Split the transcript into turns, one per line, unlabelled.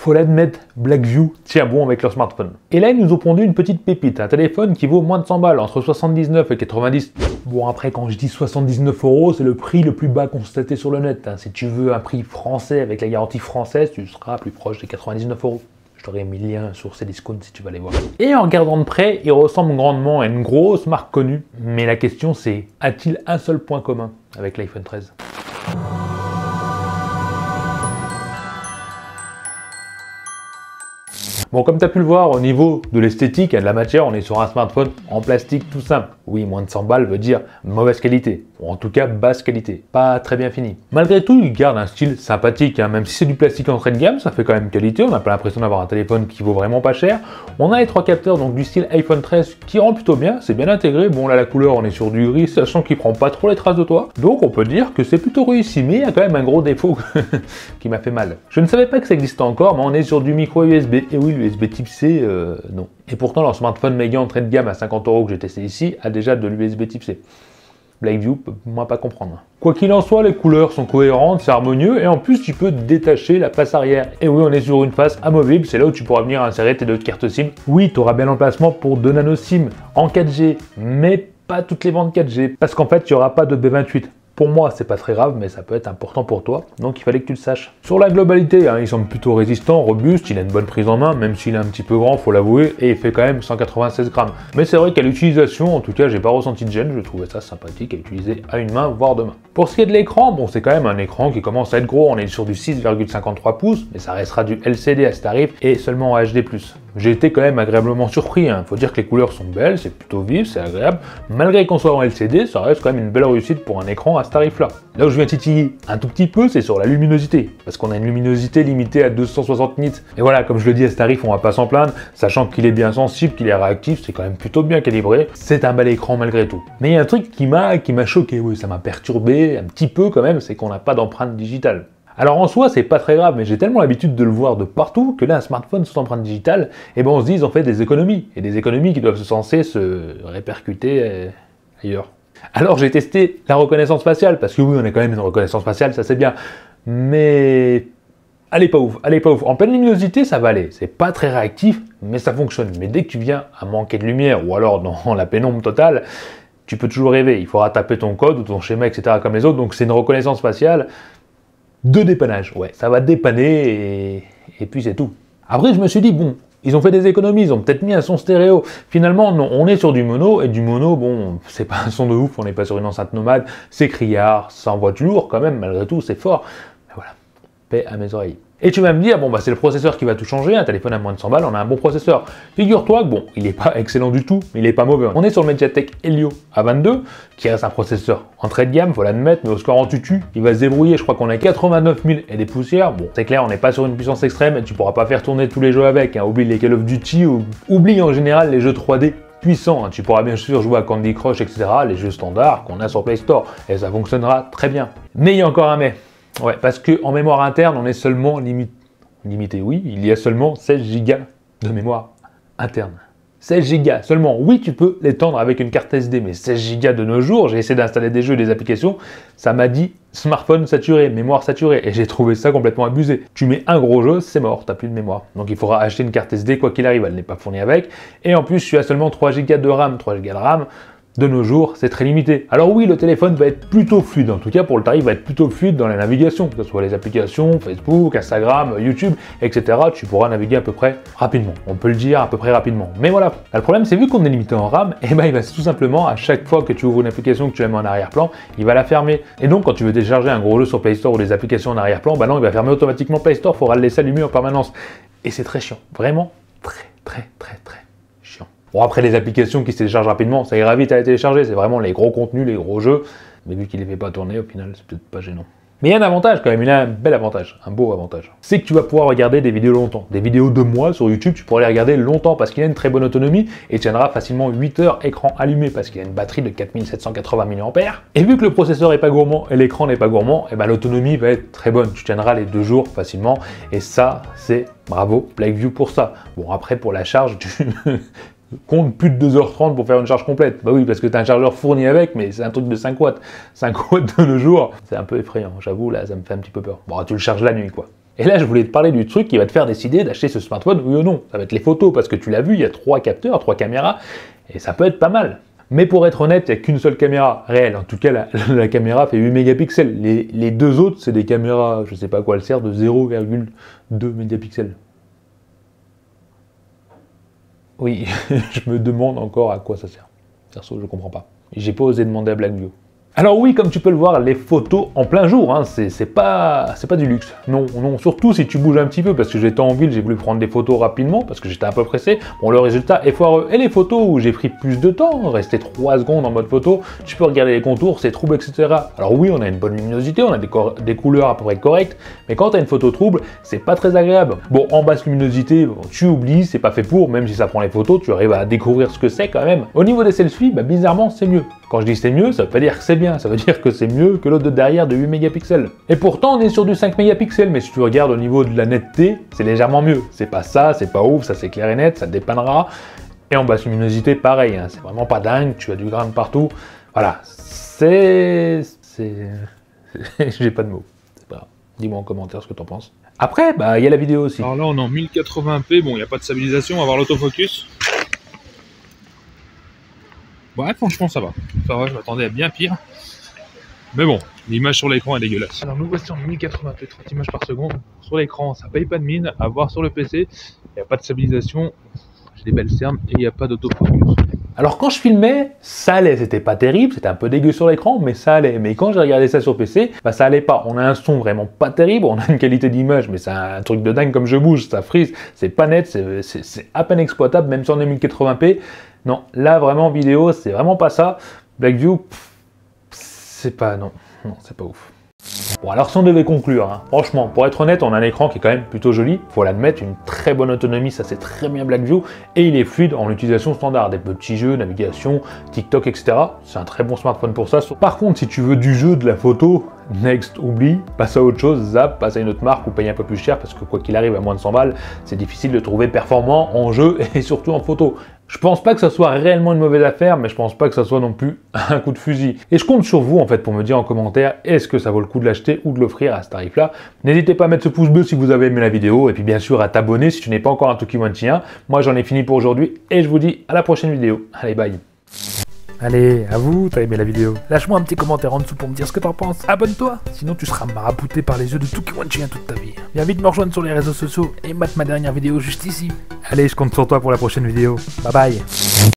faut l'admettre, Blackview tient bon avec leur smartphone. Et là, ils nous ont pondu une petite pépite, un téléphone qui vaut moins de 100 balles, entre 79 et 90. Bon, après, quand je dis 79 €, c'est le prix le plus bas constaté sur le net. Si tu veux un prix français avec la garantie française, tu seras plus proche des 99 €. Je t'aurais mis le lien sur Cdiscount si tu vas aller voir. Et en regardant de près, il ressemble grandement à une grosse marque connue. Mais la question c'est, a-t-il un seul point commun avec l'iPhone 13 ? Bon, comme tu as pu le voir, au niveau de l'esthétique et de la matière, on est sur un smartphone en plastique tout simple. Oui, moins de 100 balles veut dire mauvaise qualité, ou en tout cas basse qualité, pas très bien fini. Malgré tout, il garde un style sympathique, même si c'est du plastique entrée de gamme, ça fait quand même qualité, on n'a pas l'impression d'avoir un téléphone qui vaut vraiment pas cher. On a les 3 capteurs donc du style iPhone 13 qui rend plutôt bien, c'est bien intégré. Bon là la couleur, on est sur du gris, sachant qu'il prend pas trop les traces de toi, donc on peut dire que c'est plutôt réussi, mais il y a quand même un gros défaut qui m'a fait mal. Je ne savais pas que ça existait encore, mais on est sur du micro USB, et oui, l'USB Type C, non. Et pourtant, leur smartphone méga entrée de gamme à 50 € que j'ai testé ici a déjà de l'USB Type C. Blackview peut moi pas comprendre. Quoi qu'il en soit, les couleurs sont cohérentes, c'est harmonieux, et en plus tu peux détacher la face arrière. Et oui, on est sur une face amovible, c'est là où tu pourras venir insérer tes 2 cartes SIM. Oui, tu auras bien l'emplacement pour 2 nano SIM en 4G, mais pas toutes les bandes 4G, parce qu'en fait, il n'y aura pas de B28. Pour moi, c'est pas très grave, mais ça peut être important pour toi, donc il fallait que tu le saches. Sur la globalité, il semble plutôt résistant, robuste, il a une bonne prise en main, même s'il est un petit peu grand, faut l'avouer, et il fait quand même 196 grammes. Mais c'est vrai qu'à l'utilisation, en tout cas, j'ai pas ressenti de gêne, je trouvais ça sympathique à utiliser à une main, voire 2 mains. Pour ce qui est de l'écran, bon, c'est quand même un écran qui commence à être gros, on est sur du 6,53 pouces, mais ça restera du LCD à ce tarif, et seulement en HD+. J'ai été quand même agréablement surpris, faut dire que les couleurs sont belles, c'est plutôt vif, c'est agréable. Malgré qu'on soit en LCD, ça reste quand même une belle réussite pour un écran à ce tarif-là. Là où je viens titiller un tout petit peu, c'est sur la luminosité, parce qu'on a une luminosité limitée à 260 nits. Et voilà, comme je le dis à ce tarif, on va pas s'en plaindre, sachant qu'il est bien sensible, qu'il est réactif, c'est quand même plutôt bien calibré. C'est un bel écran malgré tout. Mais il y a un truc qui m'a choqué, oui, ça m'a perturbé un petit peu quand même, c'est qu'on n'a pas d'empreinte digitale. Alors en soi, c'est pas très grave, mais j'ai tellement l'habitude de le voir de partout que là, un smartphone sans empreinte digitale, et ben on se dit, ils ont fait des économies, et des économies qui doivent censées se répercuter ailleurs. Alors j'ai testé la reconnaissance faciale, parce que oui, on a quand même une reconnaissance faciale, ça c'est bien, mais elle est pas ouf, elle est pas ouf. En pleine luminosité, ça va aller, c'est pas très réactif, mais ça fonctionne. Mais dès que tu viens à manquer de lumière, ou alors dans la pénombre totale, tu peux toujours rêver, il faudra taper ton code ou ton schéma, etc. comme les autres, donc c'est une reconnaissance faciale de dépannage, ouais, ça va dépanner et puis c'est tout. Après, je me suis dit, bon, ils ont fait des économies, ils ont peut-être mis un son stéréo. Finalement, non, on est sur du mono, et du mono, bon, c'est pas un son de ouf, on n'est pas sur une enceinte nomade, c'est criard, ça envoie du lourd quand même, malgré tout, c'est fort. Mais voilà, paix à mes oreilles. Et tu vas me dire, bon bah c'est le processeur qui va tout changer, un téléphone à moins de 100 balles, on a un bon processeur. Figure-toi que bon, il est pas excellent du tout, mais il est pas mauvais. On est sur le Mediatek Helio A22, qui reste un processeur entrée de gamme, faut l'admettre, mais au score en tutu, il va se débrouiller, je crois qu'on a 89 000 et des poussières. Bon, c'est clair, on n'est pas sur une puissance extrême, et tu pourras pas faire tourner tous les jeux avec, oublie les Call of Duty, ou oublie en général les jeux 3D puissants, tu pourras bien sûr jouer à Candy Crush, etc., les jeux standards qu'on a sur Play Store, et ça fonctionnera très bien. Mais il y a encore un mais. Ouais, parce qu'en mémoire interne, on est seulement limité, oui, il y a seulement 16 Go de mémoire interne. 16 Go seulement, oui, tu peux l'étendre avec une carte SD, mais 16 Go de nos jours, j'ai essayé d'installer des jeux et des applications, ça m'a dit smartphone saturé, mémoire saturée, et j'ai trouvé ça complètement abusé. Tu mets un gros jeu, c'est mort, t'as plus de mémoire. Donc il faudra acheter une carte SD quoi qu'il arrive, elle n'est pas fournie avec, et en plus tu as seulement 3 Go de RAM, 3 Go de RAM, de nos jours, c'est très limité. Alors oui, le téléphone va être plutôt fluide, en tout cas pour le tarif, va être plutôt fluide dans la navigation, que ce soit les applications, Facebook, Instagram, YouTube, etc. Tu pourras naviguer à peu près rapidement. On peut le dire à peu près rapidement. Mais voilà, le problème c'est vu qu'on est limité en RAM, et ben il va tout simplement, à chaque fois que tu ouvres une application que tu la mets en arrière-plan, il va la fermer. Et donc quand tu veux télécharger un gros jeu sur Play Store ou des applications en arrière-plan, bah non, il va fermer automatiquement Play Store, il faudra le laisser allumer en permanence. Et c'est très chiant, vraiment très chiant. Bon, après les applications qui se téléchargent rapidement, ça ira vite à les télécharger, c'est vraiment les gros contenus, les gros jeux, mais vu qu'il les fait pas tourner, au final, c'est peut-être pas gênant. Mais il y a un avantage quand même, il y a un bel avantage, un beau avantage. C'est que tu vas pouvoir regarder des vidéos longtemps. Des vidéos de moi sur YouTube, tu pourras les regarder longtemps parce qu'il a une très bonne autonomie et tiendra facilement 8 heures écran allumé parce qu'il a une batterie de 4780 mAh. Et vu que le processeur est pas gourmand et l'écran n'est pas gourmand, et ben l'autonomie va être très bonne. Tu tiendras les 2 jours facilement et ça, c'est bravo Blackview pour ça. Bon, après pour la charge, tu compte plus de 2h30 pour faire une charge complète. Bah oui, parce que tu as un chargeur fourni avec, mais c'est un truc de 5 watts. 5 watts de nos jours, c'est un peu effrayant, j'avoue, là, ça me fait un petit peu peur. Bon, tu le charges la nuit, quoi. Et là, je voulais te parler du truc qui va te faire décider d'acheter ce smartphone, oui ou non. Ça va être les photos, parce que tu l'as vu, il y a 3 capteurs, 3 caméras, et ça peut être pas mal. Mais pour être honnête, il n'y a qu'une seule caméra réelle. En tout cas, la caméra fait 8 mégapixels. Les deux autres, c'est des caméras, je sais pas à quoi elles servent, de 0,2 mégapixels. Oui, je me demande encore à quoi ça sert. Perso, je comprends pas. J'ai pas osé demander à Blackview. Alors oui, comme tu peux le voir, les photos en plein jour, hein, c'est pas du luxe. Non, non, surtout si tu bouges un petit peu, parce que j'étais en ville, j'ai voulu prendre des photos rapidement, parce que j'étais un peu pressé. Bon, le résultat est foireux. Et les photos où j'ai pris plus de temps, rester 3 secondes en mode photo, tu peux regarder les contours, c'est trouble, etc. Alors oui, on a une bonne luminosité, on a des couleurs à peu près correctes, mais quand tu as une photo trouble, c'est pas très agréable. Bon, en basse luminosité, bon, tu oublies, c'est pas fait pour, même si ça prend les photos, tu arrives à découvrir ce que c'est quand même. Au niveau des selfies, bah, bizarrement, c'est mieux. Quand je dis c'est mieux, ça veut pas dire que c'est bien, ça veut dire que c'est mieux que l'autre de derrière de 8 mégapixels. Et pourtant, on est sur du 5 mégapixels, mais si tu regardes au niveau de la netteté, c'est légèrement mieux. C'est pas ça, c'est pas ouf, ça c'est clair et net, ça te dépannera. Et en basse luminosité, pareil, hein, c'est vraiment pas dingue, tu as du grain de partout. Voilà, j'ai pas de mots. C'est pas grave. Dis-moi en commentaire ce que t'en penses. Après, bah, il y a la vidéo aussi.
Alors là, on est en 1080p, bon, il n'y a pas de stabilisation, on va voir l'autofocus. Ouais, franchement, ça va. Ça va, je m'attendais à bien pire. Mais bon, l'image sur l'écran est dégueulasse. Alors, nous voici en 1080p, 30 images par seconde. Sur l'écran, ça paye pas de mine. À voir sur le PC, il n'y a pas de stabilisation. J'ai des belles cernes et il n'y a pas d'autofocus.
Alors quand je filmais, ça allait, c'était pas terrible, c'était un peu dégueu sur l'écran, mais ça allait. Mais quand j'ai regardé ça sur PC, bah ça allait pas. On a un son vraiment pas terrible, on a une qualité d'image, mais c'est un truc de dingue comme je bouge, ça frise, c'est pas net, c'est à peine exploitable, même si on est 1080p. Non, là vraiment vidéo, c'est vraiment pas ça. Blackview, c'est pas, non, c'est pas ouf. Bon, alors si on devait conclure, hein, franchement, pour être honnête, on a un écran qui est quand même plutôt joli, faut l'admettre, une très bonne autonomie, ça c'est très bien Blackview, et il est fluide en utilisation standard, des petits jeux, navigation, TikTok, etc. C'est un très bon smartphone pour ça. Par contre, si tu veux du jeu, de la photo, next, oublie, passe à autre chose, zap, passe à une autre marque ou paye un peu plus cher, parce que quoi qu'il arrive à moins de 100 balles, c'est difficile de trouver performant en jeu et surtout en photo. Je pense pas que ça soit réellement une mauvaise affaire, mais je pense pas que ça soit non plus un coup de fusil. Et je compte sur vous en fait pour me dire en commentaire est-ce que ça vaut le coup de l'acheter ou de l'offrir à ce tarif-là. N'hésitez pas à mettre ce pouce bleu si vous avez aimé la vidéo et puis bien sûr à t'abonner si tu n'es pas encore un Tukiwanchi1. Moi j'en ai fini pour aujourd'hui et je vous dis à la prochaine vidéo. Allez bye. Allez, à vous, t'as aimé la vidéo. Lâche-moi un petit commentaire en dessous pour me dire ce que t'en penses. Abonne-toi, sinon tu seras marabouté par les yeux de Tukiwanchi1 toute ta vie. Viens vite me rejoindre sur les réseaux sociaux et mate ma dernière vidéo juste ici. Allez, je compte sur toi pour la prochaine vidéo. Bye bye.